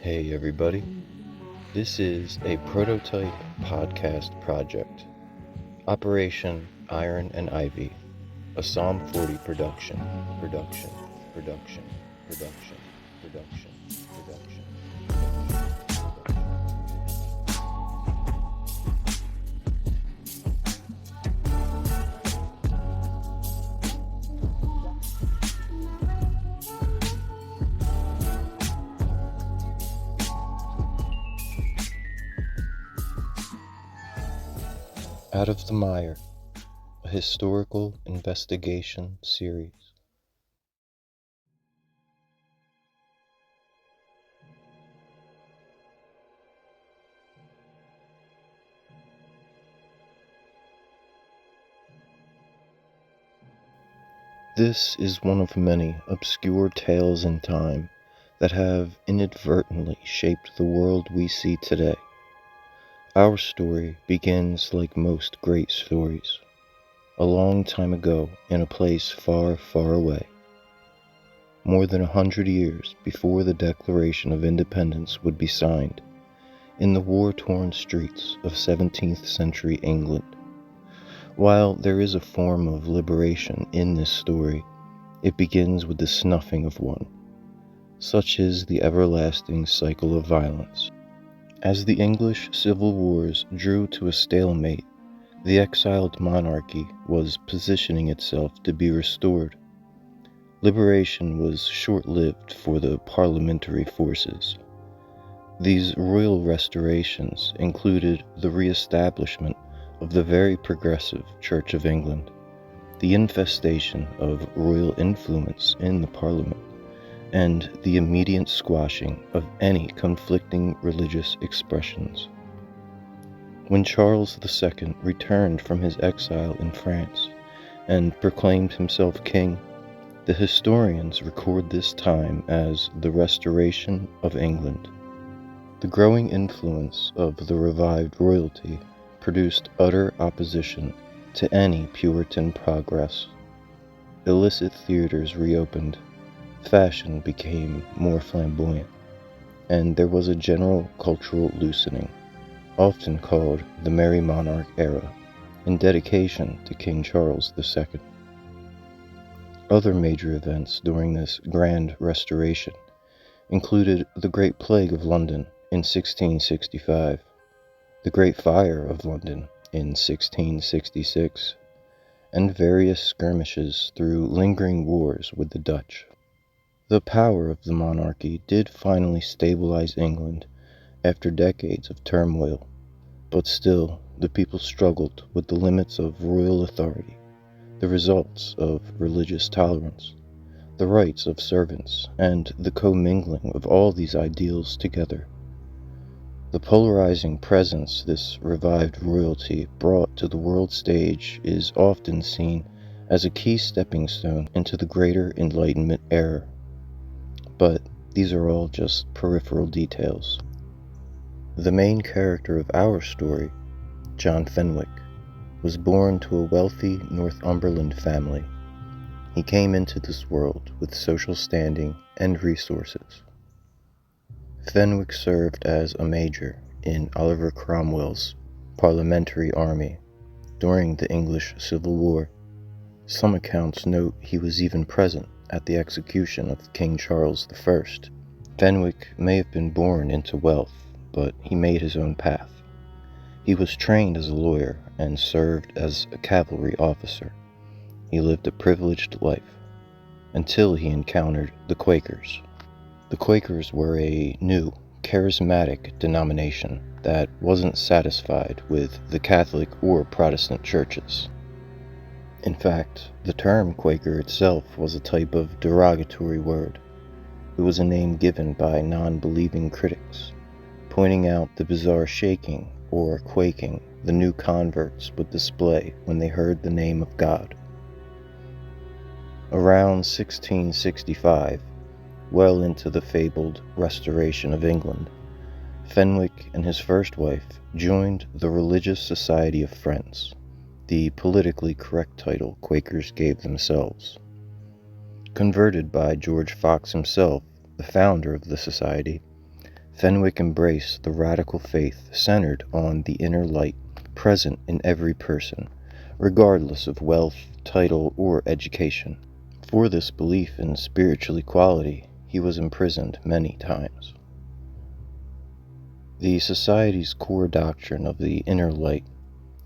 Hey everybody, this is a prototype podcast project. Operation Iron and Ivy, a Psalm 40 production. Production. Out of the Mire, a historical investigation series. This is one of many obscure tales in time that have inadvertently shaped the world we see today. Our story begins like most great stories, a long time ago in a place far, far away. More than 100 years before the Declaration of Independence would be signed, in the war-torn streets of 17th century England. While there is a form of liberation in this story, it begins with the snuffing of one. Such is the everlasting cycle of violence. As the English civil wars drew to a stalemate, the exiled monarchy was positioning itself to be restored. Liberation was short-lived for the parliamentary forces. These royal restorations included the re-establishment of the very progressive Church of England, the infestation of royal influence in the Parliament, and the immediate squashing of any conflicting religious expressions. When Charles II returned from his exile in France and proclaimed himself king, the historians record this time as the Restoration of England. The growing influence of the revived royalty produced utter opposition to any Puritan progress. Illicit theaters reopened, fashion became more flamboyant, and there was a general cultural loosening, often called the Merry Monarch era, in dedication to King Charles II. Other major events during this grand restoration included the Great Plague of London in 1665, the Great Fire of London in 1666, and various skirmishes through lingering wars with the Dutch. The power of the monarchy did finally stabilize England after decades of turmoil, but still the people struggled with the limits of royal authority, the results of religious tolerance, the rights of servants, and the commingling of all these ideals together. The polarizing presence this revived royalty brought to the world stage is often seen as a key stepping stone into the greater Enlightenment era. But these are all just peripheral details. The main character of our story, John Fenwick, was born to a wealthy Northumberland family. He came into this world with social standing and resources. Fenwick served as a major in Oliver Cromwell's parliamentary army during the English Civil War. Some accounts note he was even present at the execution of King Charles I. Fenwick may have been born into wealth, but he made his own path. He was trained as a lawyer and served as a cavalry officer. He lived a privileged life until he encountered the Quakers. The Quakers were a new, charismatic denomination that wasn't satisfied with the Catholic or Protestant churches. In fact, the term Quaker itself was a type of derogatory word. It was a name given by non-believing critics, pointing out the bizarre shaking or quaking the new converts would display when they heard the name of God. Around 1665, well into the fabled Restoration of England, Fenwick and his first wife joined the Religious Society of Friends, the politically correct title Quakers gave themselves. Converted by George Fox himself, the founder of the society, Fenwick embraced the radical faith centered on the inner light present in every person, regardless of wealth, title, or education. For this belief in spiritual equality, he was imprisoned many times. The Society's core doctrine of the inner light,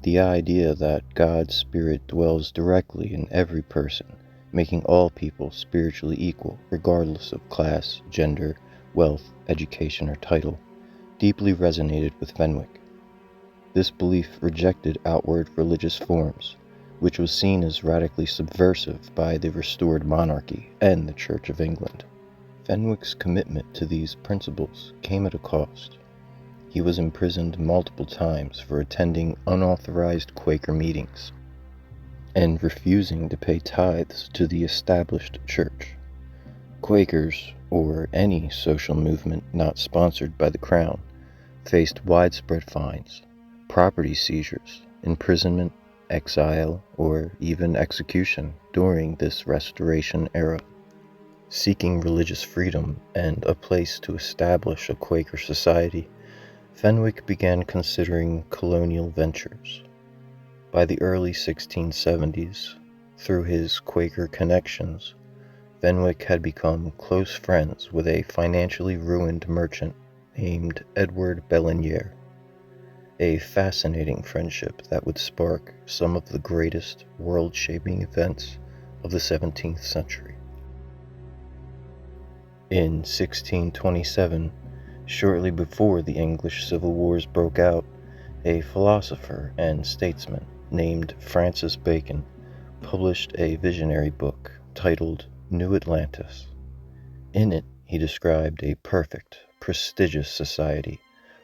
the idea that God's Spirit dwells directly in every person, making all people spiritually equal, regardless of class, gender, wealth, education, or title, deeply resonated with Fenwick. This belief rejected outward religious forms, which was seen as radically subversive by the restored monarchy and the Church of England. Fenwick's commitment to these principles came at a cost. He was imprisoned multiple times for attending unauthorized Quaker meetings and refusing to pay tithes to the established church. Quakers, or any social movement not sponsored by the Crown, faced widespread fines, property seizures, imprisonment, exile, or even execution during this Restoration era. Seeking religious freedom and a place to establish a Quaker society, Fenwick began considering colonial ventures. By the early 1670s, through his Quaker connections, Fenwick had become close friends with a financially ruined merchant named Edward Bellinier, a fascinating friendship that would spark some of the greatest world-shaping events of the 17th century. In 1627, shortly before the English Civil Wars broke out, a philosopher and statesman named Francis Bacon published a visionary book titled New Atlantis. In it, he described a perfect, prestigious society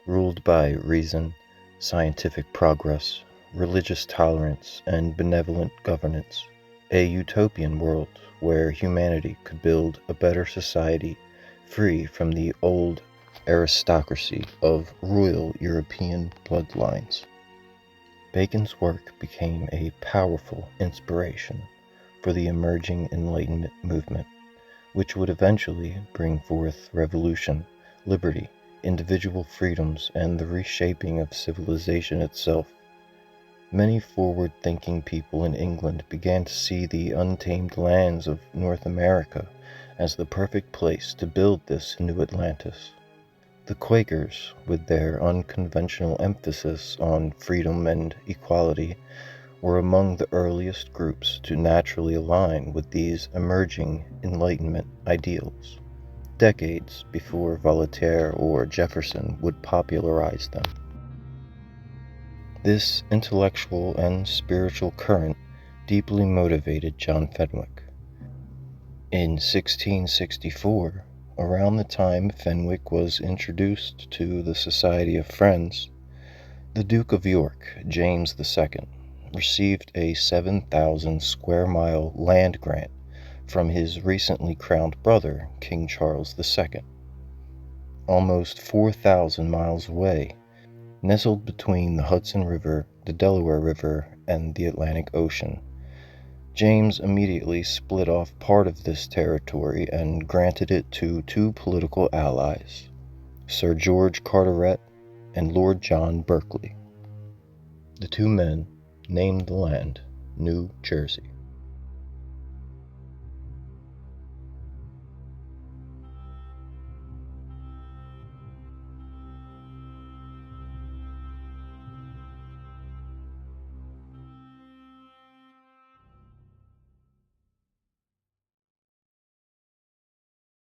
ruled by reason, scientific progress, religious tolerance, and benevolent governance. A utopian world where humanity could build a better society free from the old aristocracy of royal European bloodlines. Bacon's work became a powerful inspiration for the emerging Enlightenment movement, which would eventually bring forth revolution, liberty, individual freedoms, and the reshaping of civilization itself. Many forward-thinking people in England began to see the untamed lands of North America as the perfect place to build this new Atlantis. The Quakers, with their unconventional emphasis on freedom and equality, were among the earliest groups to naturally align with these emerging Enlightenment ideals, decades before Voltaire or Jefferson would popularize them. This intellectual and spiritual current deeply motivated John Fenwick. In 1664, around the time Fenwick was introduced to the Society of Friends, the Duke of York, James II, received a 7,000 square mile land grant from his recently crowned brother, King Charles II. Almost 4,000 miles away, nestled between the Hudson River, the Delaware River, and the Atlantic Ocean, James immediately split off part of this territory and granted it to two political allies, Sir George Carteret and Lord John Berkeley. The two men named the land New Jersey.